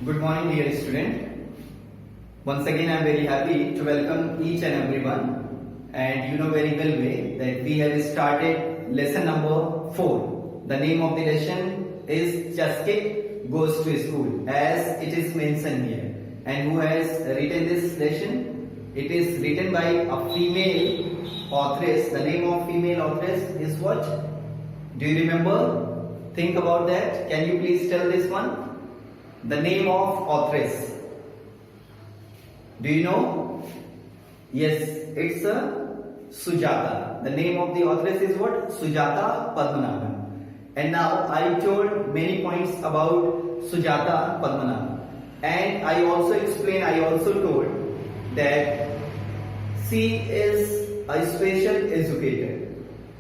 Good morning, dear student. Once again, I am very happy to welcome each and everyone. And you know very well way that we have started lesson number 4. The name of the lesson is Chaskit Goes to School, as it is mentioned here. And who has written this lesson? It is written by a female authoress. The name of female authoress is what? Do you remember? Think about that. Can you please tell this one? The name of authoress. Do you know? Yes, it's Sujata. The name of the authoress is what? Sujata Padmanabhan. And now I told many points about Sujata Padmanabhan. And I also explained, I also told that she is a special educator.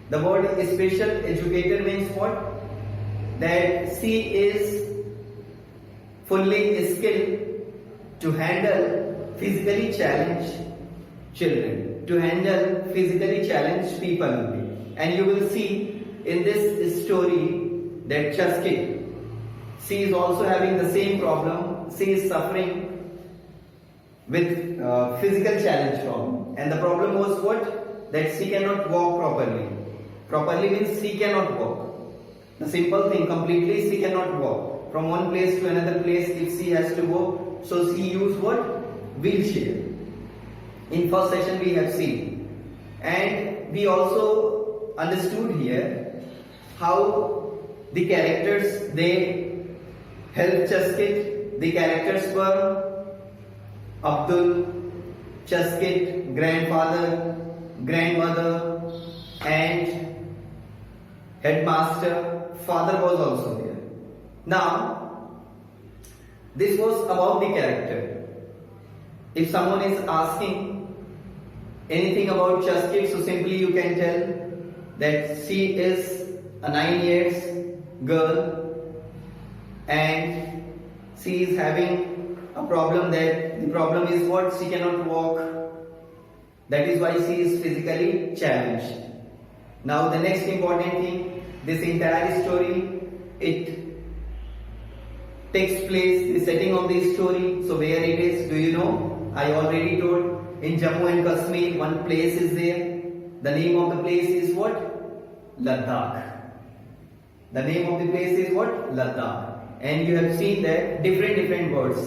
The word special educator means what? That she is fully skilled to handle physically challenged children, to handle physically challenged people only. And you will see in this story that Chaskit, she is also having the same problem. She is suffering with physical challenge problem. And the problem was what? That she cannot walk properly. Properly means she cannot walk. The simple thing, completely she cannot walk from one place to another place if she has to go. So she used what? Wheelchair. In first session we have seen. And we also understood here how the characters, they helped Chaskit. The characters were Abdul, Chaskit, grandfather, grandmother, and headmaster. Father was also there. Now, this was about the character. If someone is asking anything about Chaskit, so simply you can tell that she is a 9 years girl and she is having a problem. That the problem is what? She cannot walk. That is why she is physically challenged. Now the next important thing, this entire story, it takes place, the setting of the story. So where it is, do you know? I already told, in Jammu and Kashmir, one place is there. The name of the place is what? Ladakh. The name of the place is what? Ladakh. And you have seen that different words.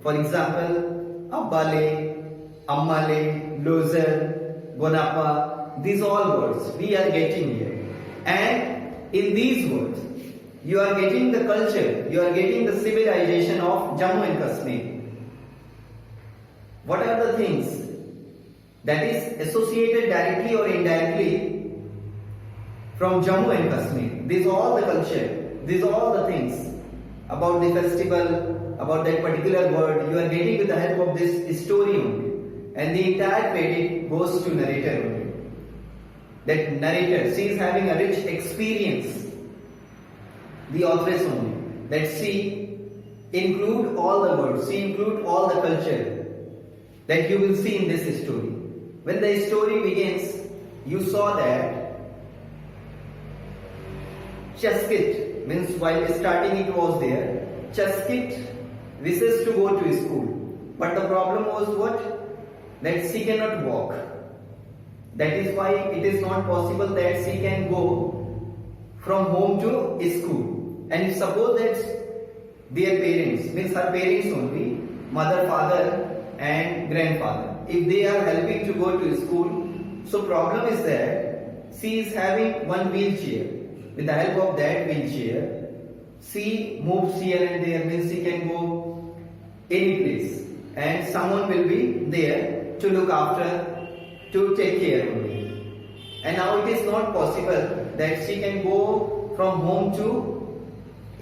For example, Abbale, Ammale, Lozer, Gonapa. These all words we are getting here. And in these words, you are getting the culture, you are getting the civilization of Jammu and Kashmir. What are the things that is associated directly or indirectly from Jammu and Kashmir? These are all the culture, these are all the things about the festival, about that particular word, you are getting with the help of this story only. And the entire credit goes to narrator only. That narrator, she is having a rich experience. The authoress only, that she include all the words, she include all the culture that you will see in this story. When the story begins, you saw that Chaskit, means while starting it was there, Chaskit wishes to go to school. But the problem was what? That she cannot walk. That is why it is not possible that she can go from home to school. And if suppose that their parents, means her parents only, mother, father and grandfather, if they are helping to go to school, so problem is that she is having one wheelchair. With the help of that wheelchair, she moves here and there, means she can go any place. And someone will be there to look after, to take care only. And now it is not possible that she can go from home to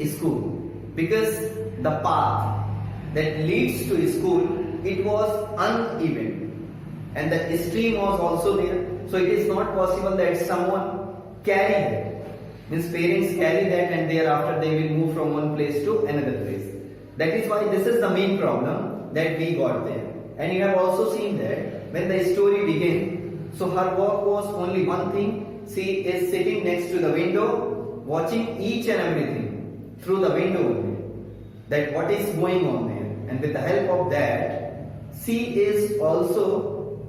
school, because the path that leads to school, it was uneven and the stream was also there. So it is not possible that someone carry that, means parents carry that and thereafter they will move from one place to another place. That is why this is the main problem that we got there. And you have also seen that when the story begins, so her work was only one thing. She is sitting next to the window watching each and everything through the window only, that what is going on there. and with the help of that, she is also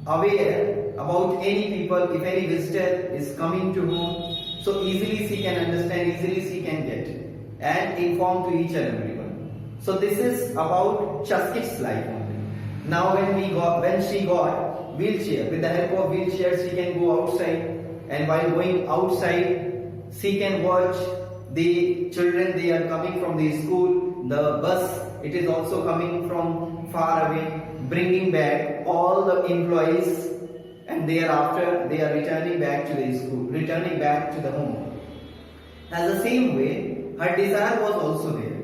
aware about any people, if any visitor is coming to home, so easily she can understand, easily she can get and inform to each and everyone. So this is about Chaskit's life only. Now when she got wheelchair, with the help of wheelchair she can go outside, and while going outside she can watch the children, they are coming from the school, the bus, it is also coming from far away, bringing back all the employees, and thereafter they are returning back to the school, returning back to the home. As the same way, her desire was also there.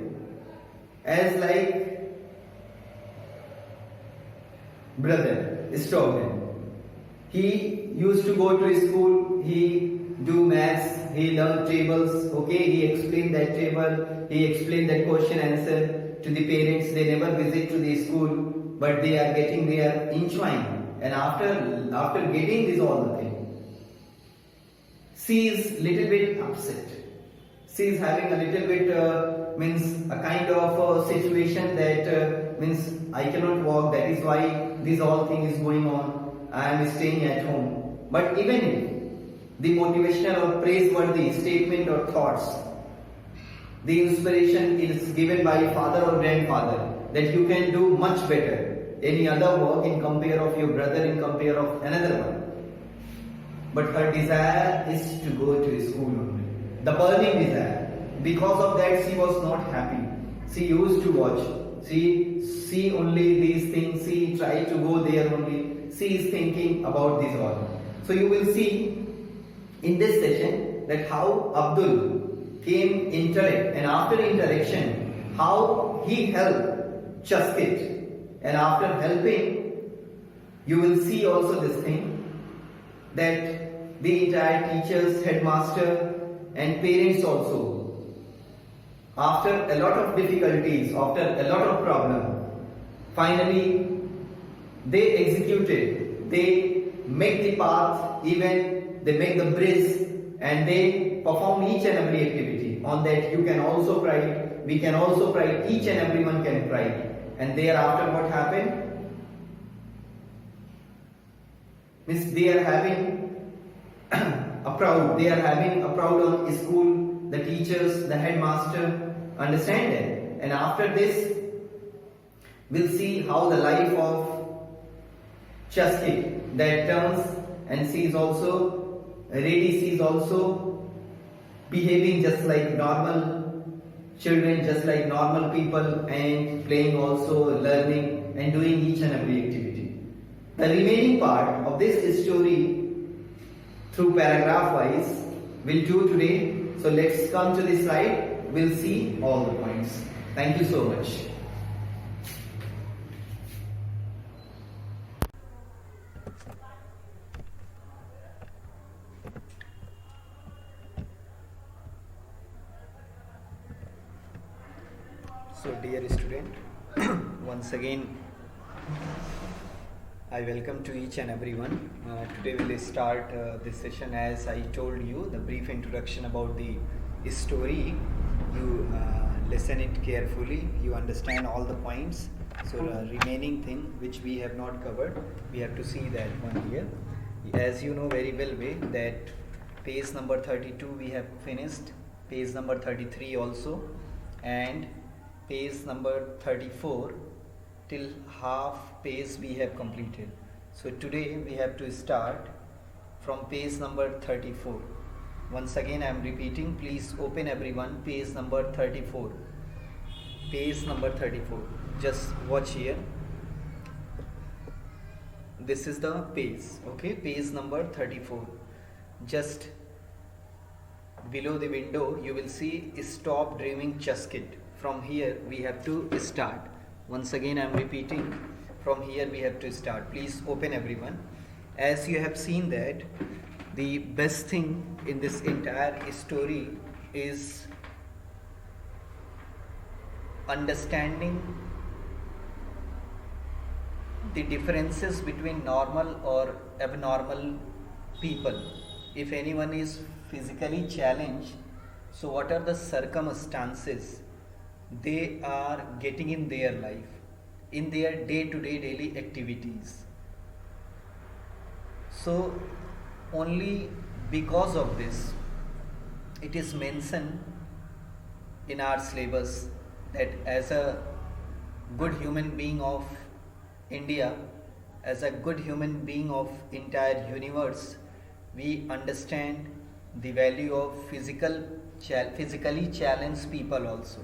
As like brother Stoughton, he used to go to school, he do maths, he learned tables, okay, he explained that table, he explained that question answer to the parents, they never visit to the school, but they are getting there enjoying. And after getting this all the thing, she is little bit upset. She is having a little bit means a kind of situation that means I cannot walk. That is why this all thing is going on. I am staying at home. But even if the motivational or praiseworthy statement or thoughts, the inspiration is given by father or grandfather that you can do much better any other work in compare of your brother, in compare of another one. But her desire is to go to school only. The burning desire. Because of that she was not happy. She used to watch. She see only these things. She tried to go there only. She is thinking about this all. So you will see in this session that how Abdul came interact, and after interaction how he helped Chaskit. And after helping, you will see also this thing that the entire teachers, headmaster and parents also, after a lot of difficulties, after a lot of problem, finally they executed, they make the path, even they make the bridge, and they perform each and every activity. On that you can also cry, we can also cry, each and everyone can cry. And thereafter what happened? Means they are having they are having a proud on school, the teachers, the headmaster, understand it. And after this, we'll see how the life of Chaskit that turns, and she is also ready, she is also behaving just like normal children, just like normal people, and playing also, learning and doing each and every activity. The remaining part of this story through paragraph wise we'll do today. So let's come to this slide, we'll see all the points. Thank you so much. So dear student, once again I welcome to each and everyone. Today we'll start this session. As I told you, the brief introduction about the story. You listen it carefully, you understand all the points. So the remaining thing which we have not covered, we have to see that one here. As you know very well that page number 32 we have finished, page number 33 also, and page number 34 till half page we have completed. So today we have to start from page number 34. Once again I am repeating, please open everyone page number 34. Page number 34. Just watch here. This is the page, okay, page number 34. Just below the window you will see Stop Dreaming Chaskit. From here we have to start. Once again I am repeating, from here we have to start. Please open everyone. As you have seen that the best thing in this entire story is understanding the differences between normal or abnormal people. If anyone is physically challenged, so what are the circumstances they are getting in their life? in their day-to-day daily activities. So only because of this it is mentioned in our syllabus that as a good human being of India, as a good human being of entire universe, we understand the value of physically challenged people also.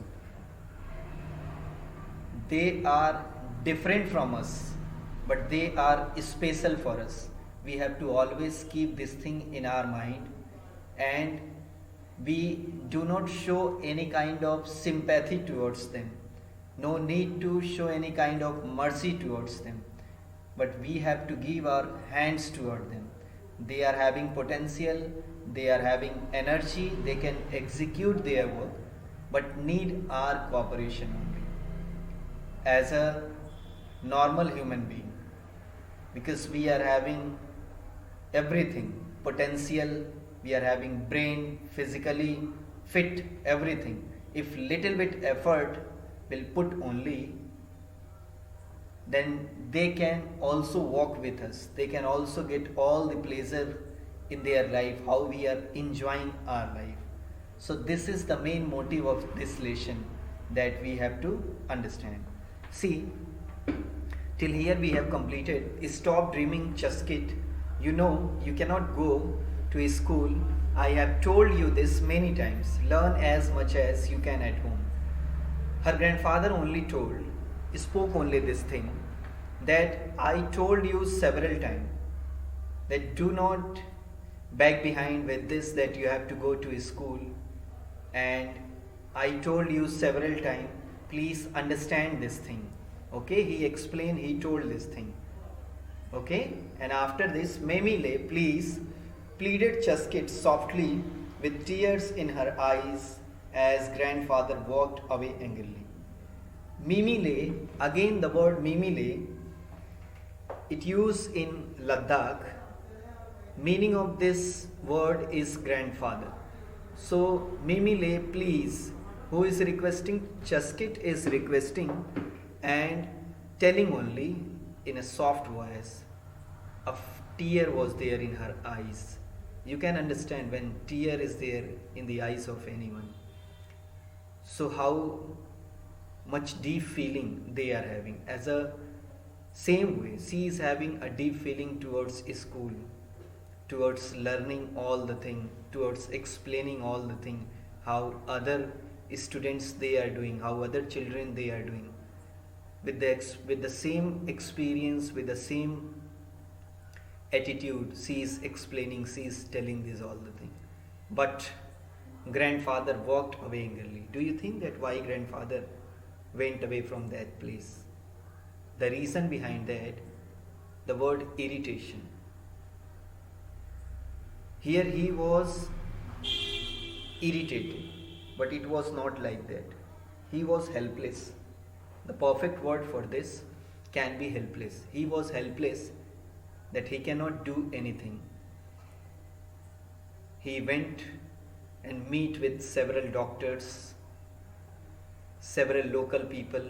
They are different from us, but they are special for us. We have to always keep this thing in our mind, and we do not show any kind of sympathy towards them. No need to show any kind of mercy towards them, but we have to give our hands toward them. They are having potential, they are having energy, they can execute their work, but need our cooperation only as a normal human being, because we are having everything potential, we are having brain, physically fit, everything. If little bit effort will put only, then they can also walk with us, they can also get all the pleasure in their life, how we are enjoying our life. So this is the main motive of this lesson that we have to understand. See, till here we have completed. Stop dreaming, Chaskit. You know you cannot go to a school. I have told you this many times. Learn as much as you can at home. Her grandfather only spoke only this thing, that I told you several times that do not back behind with this that you have to go to a school, and I told you several times, please understand this thing. Okay, he explained, he told this thing. Okay, and after this, Memile, please, pleaded Chaskit softly with tears in her eyes as grandfather walked away angrily. Mimile, again the word Mimile, it used in Ladakh. Meaning of this word is grandfather. So Mimile, please, who is requesting? Chaskit is requesting and telling only in a soft voice. A tear was there in her eyes. You can understand when tear is there in the eyes of anyone. So how much deep feeling they are having. As a same way, she is having a deep feeling towards school, towards learning all the thing, towards explaining all the thing, how other students they are doing, how other children they are doing. With the same experience, with the same attitude, she is explaining, she is telling this all the thing. But grandfather walked away angrily. Do you think that why grandfather went away from that place? The reason behind that, the word irritation. Here he was irritated, but it was not like that. He was helpless. The perfect word for this can be helpless. He was helpless, that he cannot do anything. He went and meet with several doctors, several local people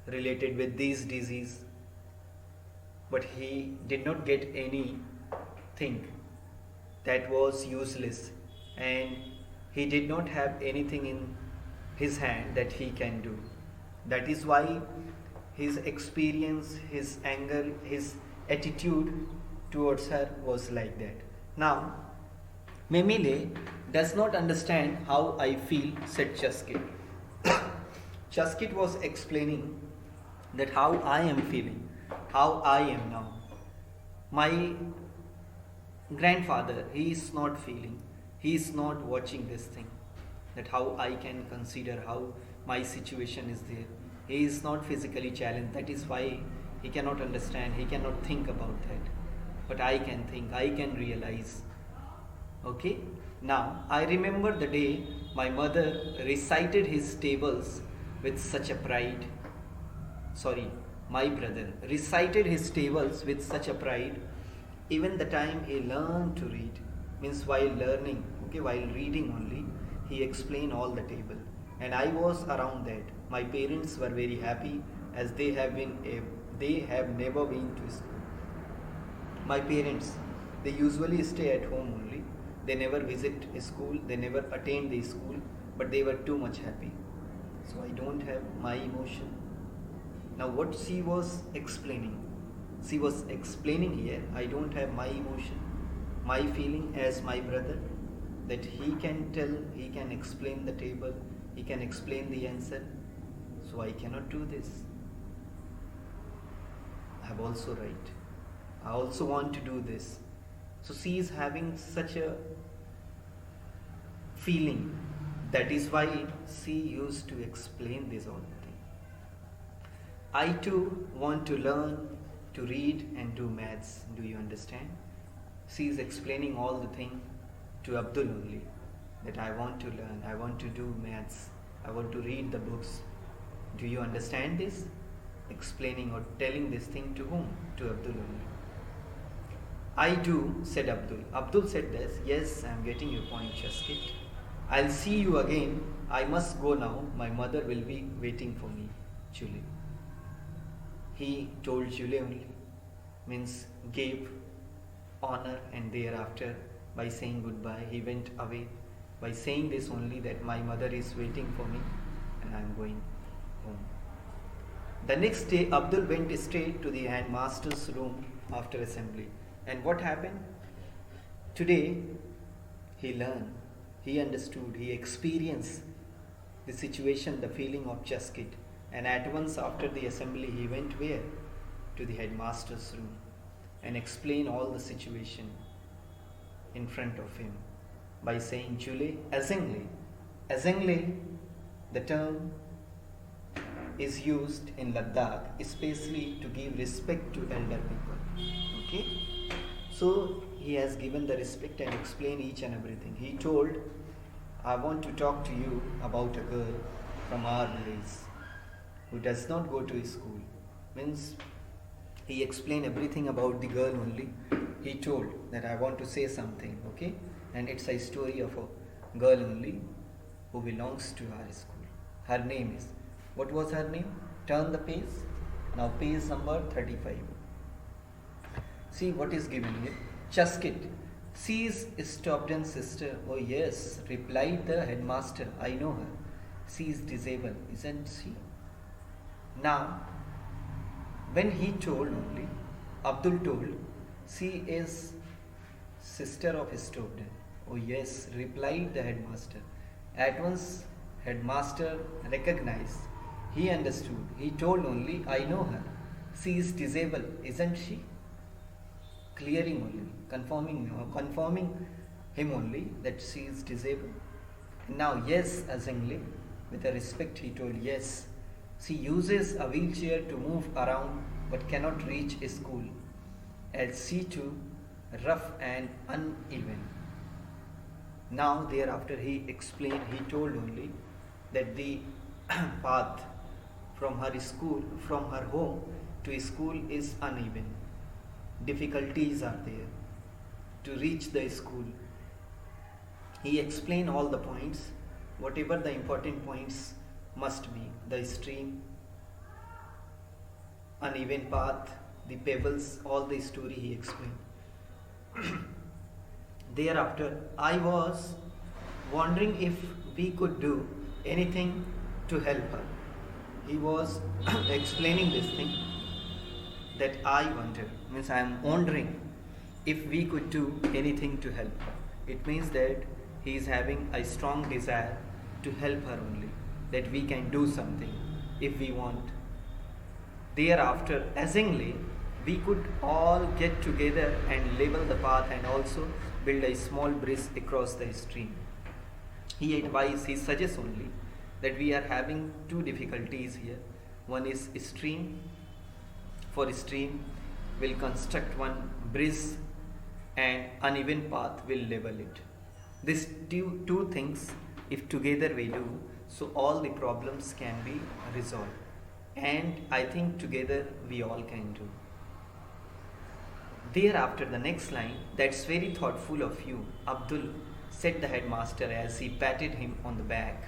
related with these disease, but he did not get anything. That was useless, and he did not have anything in his hand that he can do. That is why his experience, his anger, his attitude towards her was like that. Now, Memile does not understand how I feel, said Chaskit. Chaskit was explaining that how I am feeling, how I am now. My grandfather, he is not feeling, he is not watching this thing, that how I can consider how my situation is there. He is not physically challenged, that is why he cannot understand, he cannot think about that. But I can think, I can realize. Okay? Now, I remember the day my mother recited his tables with such a pride. Sorry, my brother recited his tables with such a pride. Even the time he learned to read, means while learning, okay, while reading only, he explained all the table. and I was around that. My parents were very happy as they have never been to school. My parents, they usually stay at home only. They never visit a school, they never attend the school, but they were too much happy. So I don't have my emotion. Now what she was explaining here, I don't have my emotion, my feeling as my brother, that he can tell, he can explain the table, he can explain the answer. So I cannot do this. I have also right. I also want to do this. So she is having such a feeling. That is why she used to explain this all the time. I too want to learn to read and do maths. Do you understand? She is explaining all the thing to Abdul only. That I want to learn, I want to do maths, I want to read the books. Do you understand this? Explaining or telling this thing to whom? To Abdul only. I do, said Abdul. Abdul said this, yes, I am getting your point, Chaskit. I'll see you again. I must go now. My mother will be waiting for me, Julie. He told Julie only, means gave honor, and thereafter by saying goodbye, he went away. By saying this only, that my mother is waiting for me and I am going home. The next day, Abdul went straight to the headmaster's room after assembly. And what happened? Today, he learned, he understood, he experienced the situation, the feeling of Chaskit. And at once after the assembly, he went where? To the headmaster's room and explained all the situation in front of him by saying, Julie, Azengli. Azengli, the term is used in Ladakh, especially to give respect to elder people. Okay? So he has given the respect and explained each and everything. He told, I want to talk to you about a girl from our village who does not go to school. Means he explained everything about the girl only. He told that I want to say something, okay? And it's a story of a girl only who belongs to our school. Her name is, what was her name? Turn the page. Now page number 35. See what is given here. Chaskit. She is Stobden's sister. Oh yes, replied the headmaster. I know her. She is disabled, isn't she? Now, when he told only, Abdul told, she is sister of Stobden. Oh yes, replied the headmaster. At once, headmaster recognized. He understood. He told only, I know her. She is disabled, isn't she? Clearing only, confirming him only that she is disabled. Now, yes, Azengli, with a respect, he told, yes, she uses a wheelchair to move around but cannot reach a school, as she too rough and uneven. Now, thereafter, he explained, he told only that the path from her school, from her home to school is uneven. Difficulties are there to reach the school. He explained all the points, whatever the important points must be, the stream, uneven path, the pebbles, all the story he explained. Thereafter, I was wondering if we could do anything to help her. He was explaining this thing, that I wanted, means I am wondering if we could do anything to help her. It means that he is having a strong desire to help her only, that we can do something if we want. Thereafter, Azengli, we could all get together and level the path and also build a small bridge across the stream. He advised, he suggests only that we are having two difficulties here. One is stream. For stream, we'll construct one bridge, and uneven path will level it. These two things, if together we do, so all the problems can be resolved. And I think together we all can do. Thereafter, the next line, that's very thoughtful of you, Abdul, said the headmaster as he patted him on the back.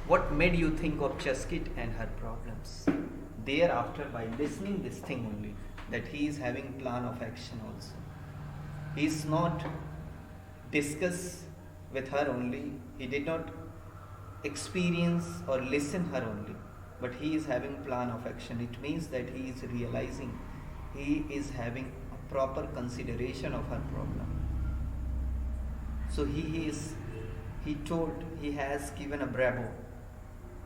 What made you think of Chaskit and her problems? Thereafter, by listening this thing only, that he is having plan of action also. He is not discuss with her only. He did not experience or listen her only, but he is having plan of action. It means that he is realizing, he is having a proper consideration of her problem. So he told, he has given a bravo,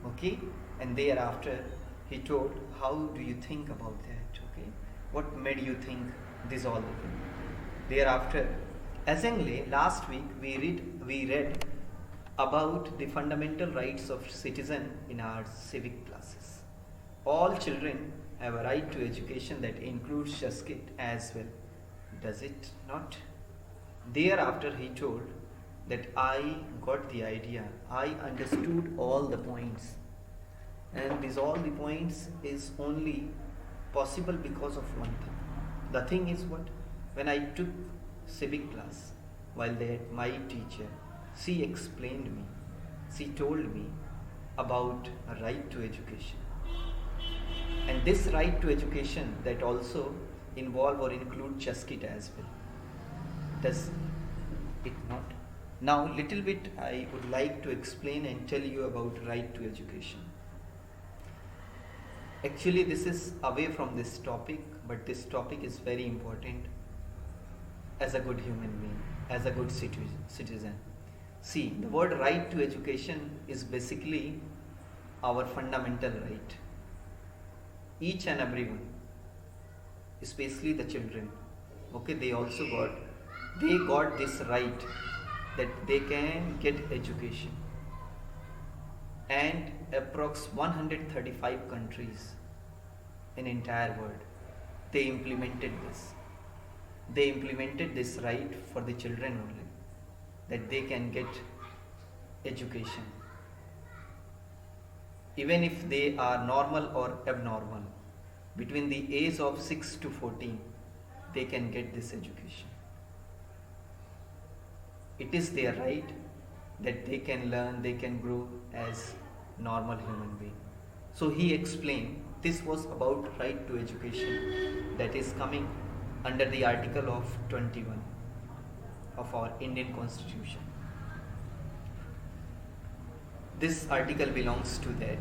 okay, and thereafter he told, how do you think about that, okay, what made you think this all the thing. Thereafter, essentially last week we read about the fundamental rights of citizen in our civic classes. All children have a right to education that includes Chaskit as well, does it not? Thereafter he told that I got the idea, I understood all the points, and these all the points is only possible because of one thing. The thing is what? When I took civic class, while there my teacher, she explained me, she told me about a right to education. And this right to education that also involve or include Chaskit as well. Does it not? Now little bit I would like to explain and tell you about right to education. Actually this is away from this topic, but this topic is very important as a good human being, as a good citizen. See, the word right to education is basically our fundamental right. Each and everyone, especially the children, okay, they got this right that they can get education. And approx 135 countries in entire world, they implemented this. They implemented this right for the children only, that they can get education. Even if they are normal or abnormal, between the age of 6 to 14, they can get this education. It is their right that they can learn, they can grow as normal human being. So he explained this was about right to education that is coming under the article of 21 of our Indian Constitution. This article belongs to that,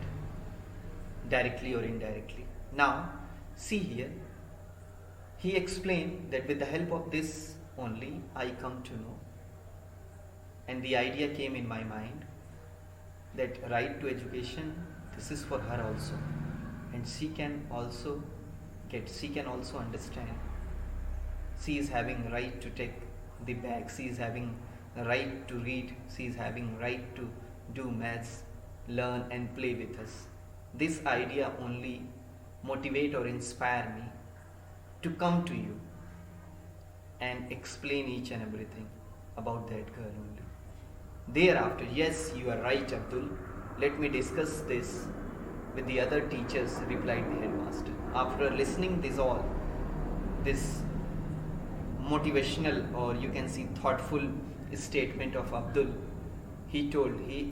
directly or indirectly. Now, see here, he explained that with the help of this only I come to know, and the idea came in my mind that right to education, this is for her also, and she can also understand. She is having right to take the bag, she is having the right to read, she is having right to do maths, learn and play with us. This idea only motivate or inspire me to come to you and explain each and everything about that girl only. Thereafter, yes, you are right, Abdul, let me discuss this with the other teachers, replied the headmaster. After listening this motivational, or you can see thoughtful statement of Abdul, he told he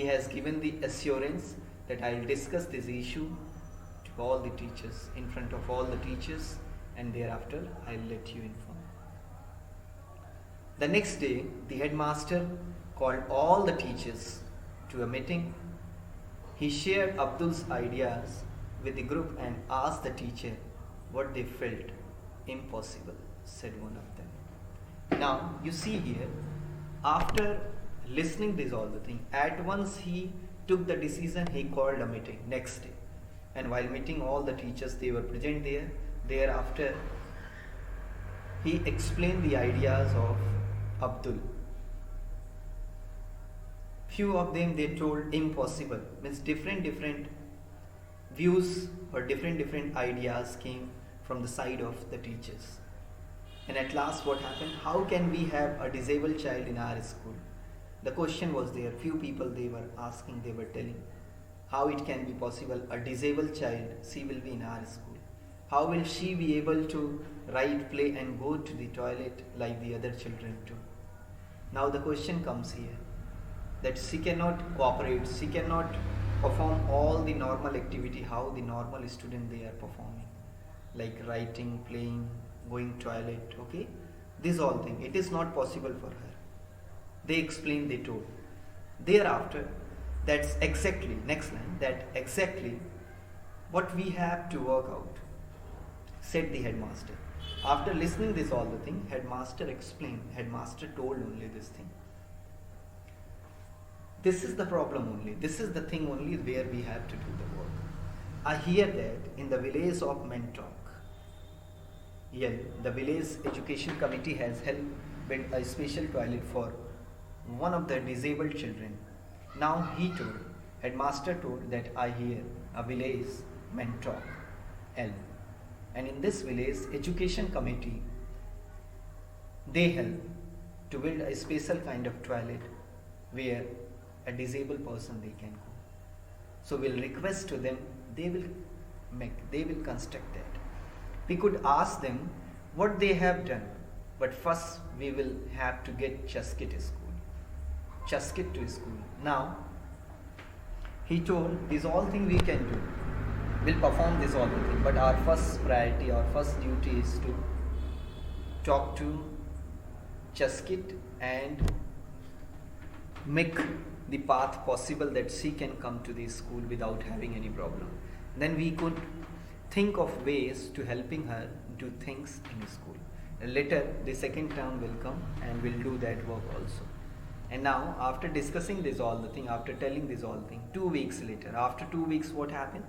has given the assurance that I will discuss this issue to all the teachers, in front of all the teachers, and thereafter I will let you inform. The next day, the headmaster called all the teachers to a meeting. He shared Abdul's ideas with the group and asked the teacher what they felt. Impossible, said one of them. Now, you see here, after listening this all the thing, at once he took the decision, he called a meeting next day. And while meeting all the teachers, they were present there. Thereafter, he explained the ideas of Abdul. Few of them they told impossible, means different views or different ideas came from the side of the teachers. And at last what happened? How can we have a disabled child in our school? The question was there. Few people they were asking, they were telling, how it can be possible a disabled child, she will be in our school. How will she be able to ride, play and go to the toilet like the other children do? Now the question comes here. that she cannot cooperate, she cannot perform all the normal activity how the normal student they are performing, like writing, playing, going toilet. Okay, this all thing it is not possible for her. They explained, they told. Thereafter, that's exactly next line, that exactly what we have to work out, said the headmaster. After listening this all the thing, headmaster explained, headmaster told only this thing. This is the problem only, this is the thing only where we have to do the work. I hear that in the village of Mentok, the village education committee has helped build a special toilet for one of the disabled children. Now he told, headmaster told that I hear a village, Mentok, L. And in this village education committee, they help to build a special kind of toilet where a disabled person they can go. So we'll request to them, they will construct that. We could ask them what they have done, but first we will have to get Chaskit to school. Now, he told, these all things we can do. We'll perform this all the thing, but our first priority, our first duty is to talk to Chaskit and make the path possible that she can come to the school without having any problem. Then we could think of ways to helping her do things in the school. Later, the second term will come and we'll do that work also. And now, after discussing this all the thing, after telling this all thing, 2 weeks later, after 2 weeks, what happened?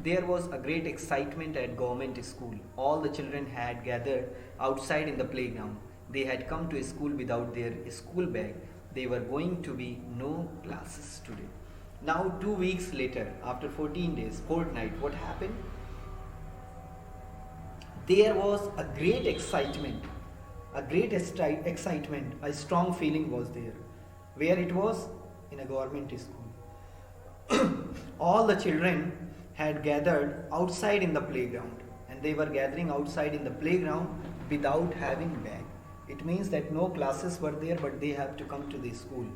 There was a great excitement at government school. All the children had gathered outside in the playground. They had come to school without their school bag. They were going to be no classes today. Now 2 weeks later, after 14 days, fortnight, what happened? There was a great excitement, a strong feeling was there. Where it was? In a government school. All the children had gathered outside in the playground, and they were gathering outside in the playground without having bag. It means that no classes were there, but they have to come to the school,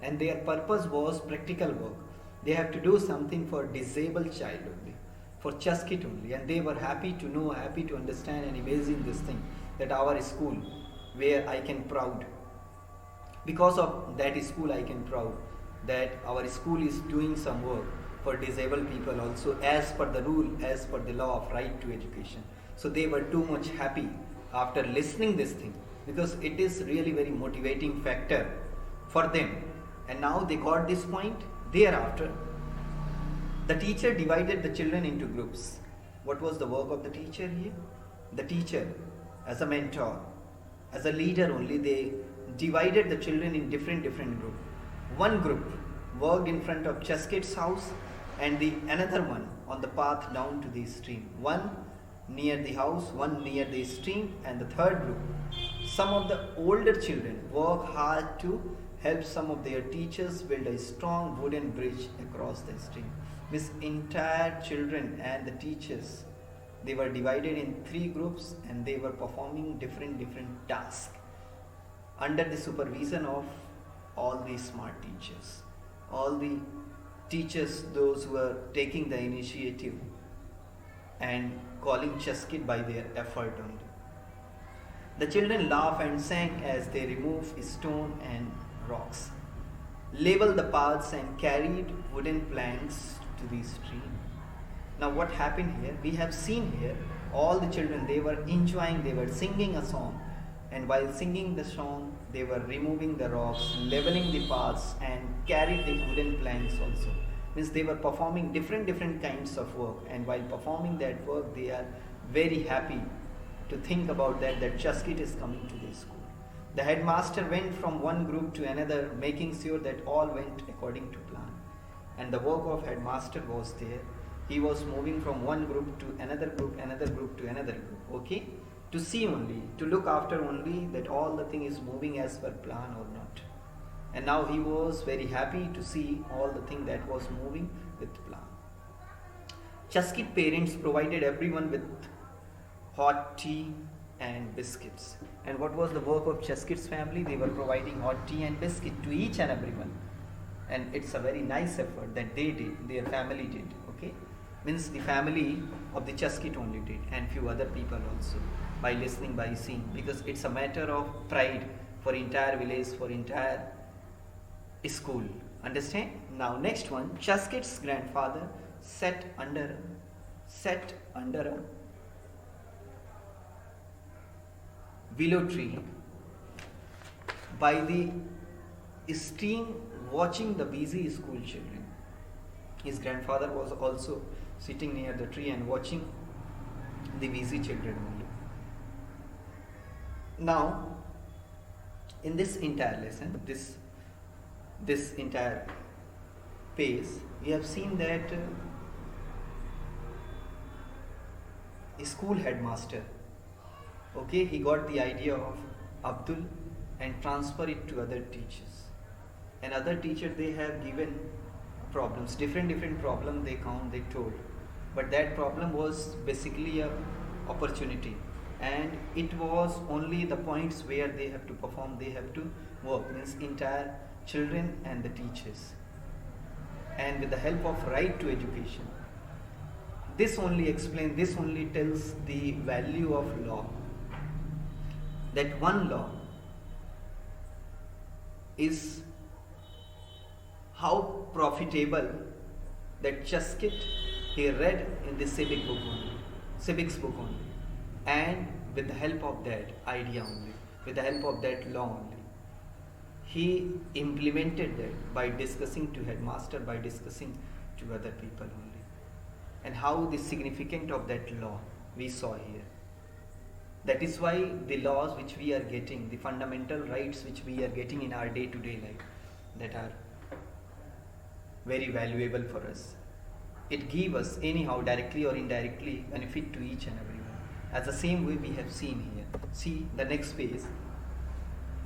and their purpose was practical work. They have to do something for disabled child only, for Chaskit only, and they were happy to know, happy to understand and imagine this thing, that our school, where I can proud, because of that school I can proud that our school is doing some work for disabled people also, as per the rule, as per the law of right to education. So they were too much happy after listening this thing, because it is really very motivating factor for them. And now they got this point. Thereafter, the teacher divided the children into groups. What was the work of the teacher here? The teacher, as a mentor, as a leader only, they divided the children in different groups. One group worked in front of Chaskit's house, and the another one on the path down to the stream. One near the house, one near the stream, and the third group, some of the older children work hard to help some of their teachers build a strong wooden bridge across the stream. This entire children and the teachers, they were divided in 3 groups, and they were performing different tasks under the supervision of all the smart teachers, all the teachers, those who were taking the initiative and calling Chaskit by their effort only. The children laughed and sang as they removed stone and rocks, leveled the paths and carried wooden planks to the stream. Now what happened here? We have seen here all the children, they were enjoying, they were singing a song, and while singing the song, they were removing the rocks, leveling the paths, and carried the wooden planks also. Means they were performing different kinds of work, and while performing that work, they are very happy to think about that Chaskit is coming to the school. The headmaster went from one group to another, making sure that all went according to plan. And the work of headmaster was there. He was moving from one group to another group to another group. Okay? To see only, to look after only that all the thing is moving as per plan or not. And now he was very happy to see all the thing that was moving with plan. Chaskit parents provided everyone with hot tea and biscuits. And what was the work of Chaskit's family? They were providing hot tea and biscuit to each and everyone. and it's a very nice effort that they did, their family did. Okay, means the family of the Chaskit only did, and few other people also, by listening, by seeing, because it's a matter of pride for entire village, for entire school. Understand? Now next one, Chaskit's grandfather sat under a willow tree by the stream, watching the busy school children. His grandfather was also sitting near the tree and watching the busy children only. Now, in this entire lesson, this entire page, we have seen that a school headmaster, okay, he got the idea of Abdul and transfer it to other teachers. And other teachers, they have given problems, different problem they told, but that problem was basically a opportunity, and it was only the points where they have to perform, they have to work, means entire children and the teachers. And with the help of right to education, this only explains, this only tells the value of law, that one law is how profitable that Chaskit, he read in the civics book only, and with the help of that idea only, with the help of that law only, he implemented that by discussing to headmaster, by discussing to other people only. And how the significance of that law we saw here. That is why the laws which we are getting, the fundamental rights which we are getting in our day-to-day life, that are very valuable for us. It gives us anyhow, directly or indirectly, benefit to each and everyone. As the same way we have seen here. See the next page.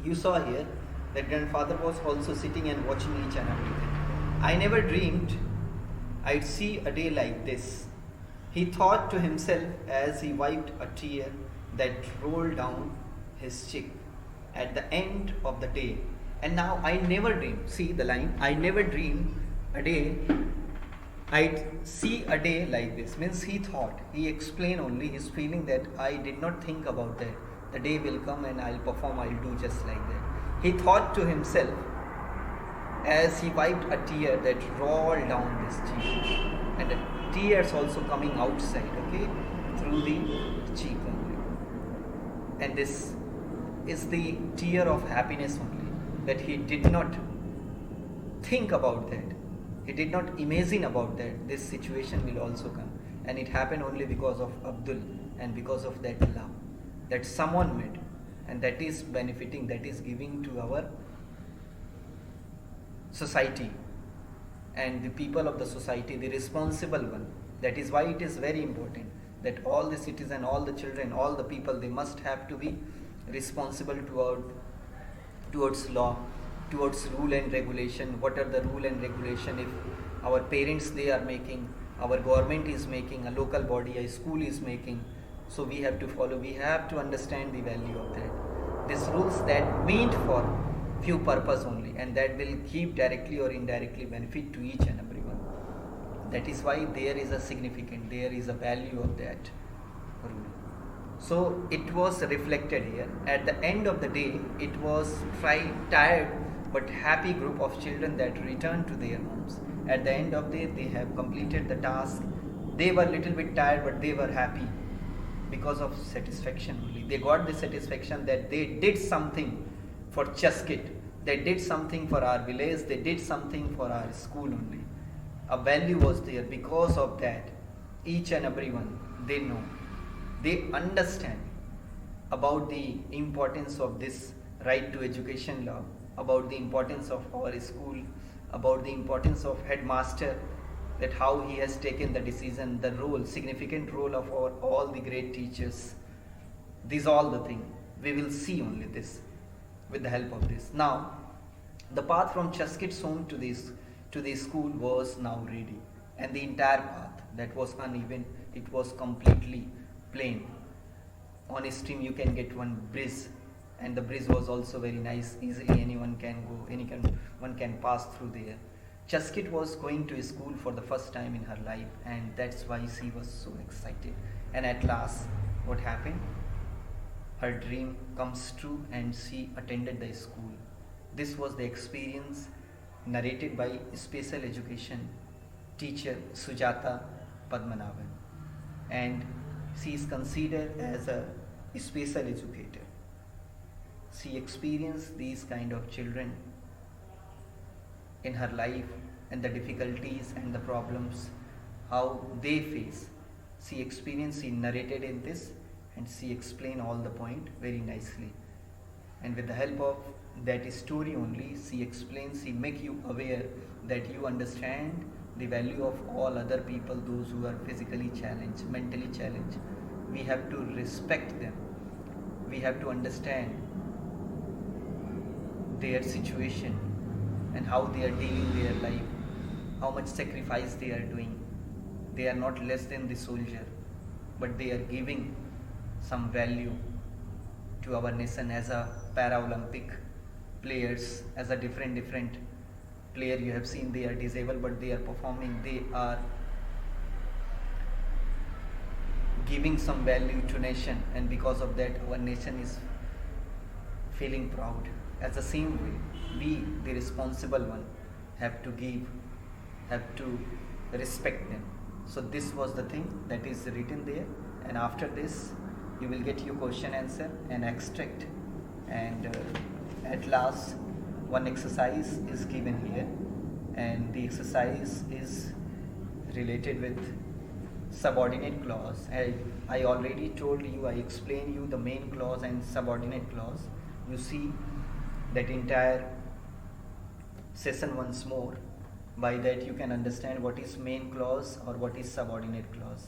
You saw here that grandfather was also sitting and watching each and everything. I never dreamed I'd see a day like this. He thought to himself as he wiped a tear that rolled down his cheek at the end of the day. And now I never dreamed, see the line, I never dreamed a day I'd see a day like this. Means he thought, he explained only his feeling that I did not think about that. The day will come and I'll perform, I'll do just like that. He thought to himself as he wiped a tear that rolled down his cheek, and the tears also coming outside, okay, through the cheek only. And this is the tear of happiness only, that he did not think about that, he did not imagine about that this situation will also come, and it happened only because of Abdul and because of that love that someone made, and that is benefiting, that is giving to our society and the people of the society, the responsible one. That is why it is very important that all the citizens, all the children, all the people, they must have to be responsible towards law, towards rule and regulation. What are the rule and regulation? If our parents they are making, our government is making, a local body, a school is making, so we have to follow, we have to understand the value of that. These rules that meant for few purpose only, and that will give directly or indirectly benefit to each and everyone. That is why there is a significance, there is a value of that rule. So it was reflected here. At the end of the day, it was tired but happy group of children that returned to their homes. At the end of the day, they have completed the task. They were little bit tired, but they were happy because of satisfaction only. They got the satisfaction that they did something for Chaskit, they did something for our village, they did something for our school only. A value was there. Because of that, each and everyone, they know, they understand about the importance of this right to education law, about the importance of our school, about the importance of headmaster, that how he has taken the decision, the role, significant role of all the great teachers. These all the things we will see only this with the help of this. Now the path from Chaskit's home to the school was now ready, and the entire path that was uneven, it was completely plain. On a stream you can get one bridge, and the bridge was also very nice, easily anyone can go, one can pass through there. Chaskit was going to school for the first time in her life, and that's why she was so excited. And at last, what happened? Her dream comes true and she attended the school. This was the experience narrated by special education teacher Sujata Padmanabhan, and she is considered as a special educator. She experienced these kind of children in her life and the difficulties and the problems how they face. She experienced, she narrated in this, and she explained all the point very nicely. And with the help of that story only, she explains, she make you aware that you understand the value of all other people, those who are physically challenged, mentally challenged. We have to respect them. We have to understand their situation and how they are dealing their life, how much sacrifice they are doing. They are not less than the soldier, but they are giving some value to our nation as a Paralympic players, as a different player. You have seen they are disabled, but they are performing, they are giving some value to nation, and because of that our nation is feeling proud. As the same way, we, the responsible one, have to give, have to respect them. So this was the thing that is written there, and after this you will get your question answer and extract, and at last one exercise is given here, and the exercise is related with subordinate clause. I already told you, I explained you the main clause and subordinate clause. You see that entire session once more. By that you can understand what is main clause or what is subordinate clause.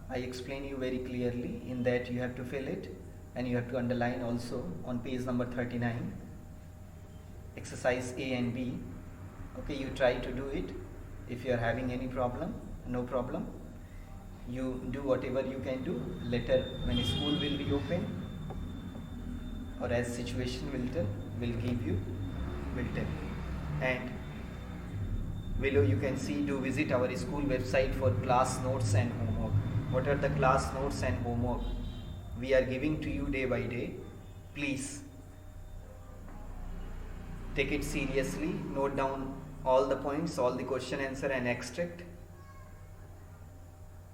I explain you very clearly in that you have to fill it, and you have to underline also on page number 39, exercise A and B. Okay, you try to do it. If you are having any problem, no problem. You do whatever you can do. Later when school will be open, or as situation will tell, will give you, will tell. And below you can see, do visit our school website for class notes and homework. What are the class notes and homework we are giving to you day by day? Please take it seriously, note down all the points, all the question answer and extract,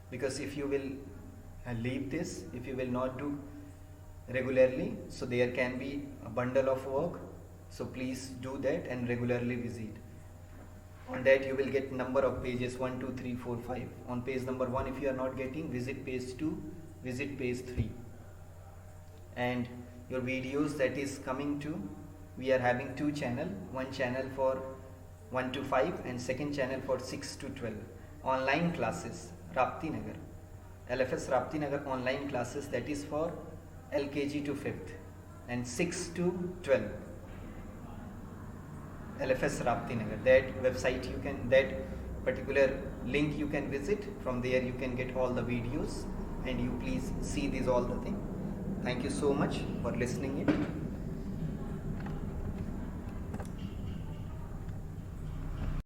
because if you will leave this, if you will not do regularly, so there can be a bundle of work. So please do that and regularly visit. On that you will get number of pages 1, 2, 3, 4, 5. On page number 1, if you are not getting, visit page 2, visit page 3. And your videos that is coming to, we are having 2 channel, one channel for 1 to 5 and second channel for 6 to 12. Online classes, Rapti Nagar, LFS Rapti Nagar online classes, that is for LKG to 5th and 6 to 12. LFS Rapti Nagar, that website you can, that particular link you can visit. From there you can get all the videos, and you please see these all the things. Thank you so much for listening it.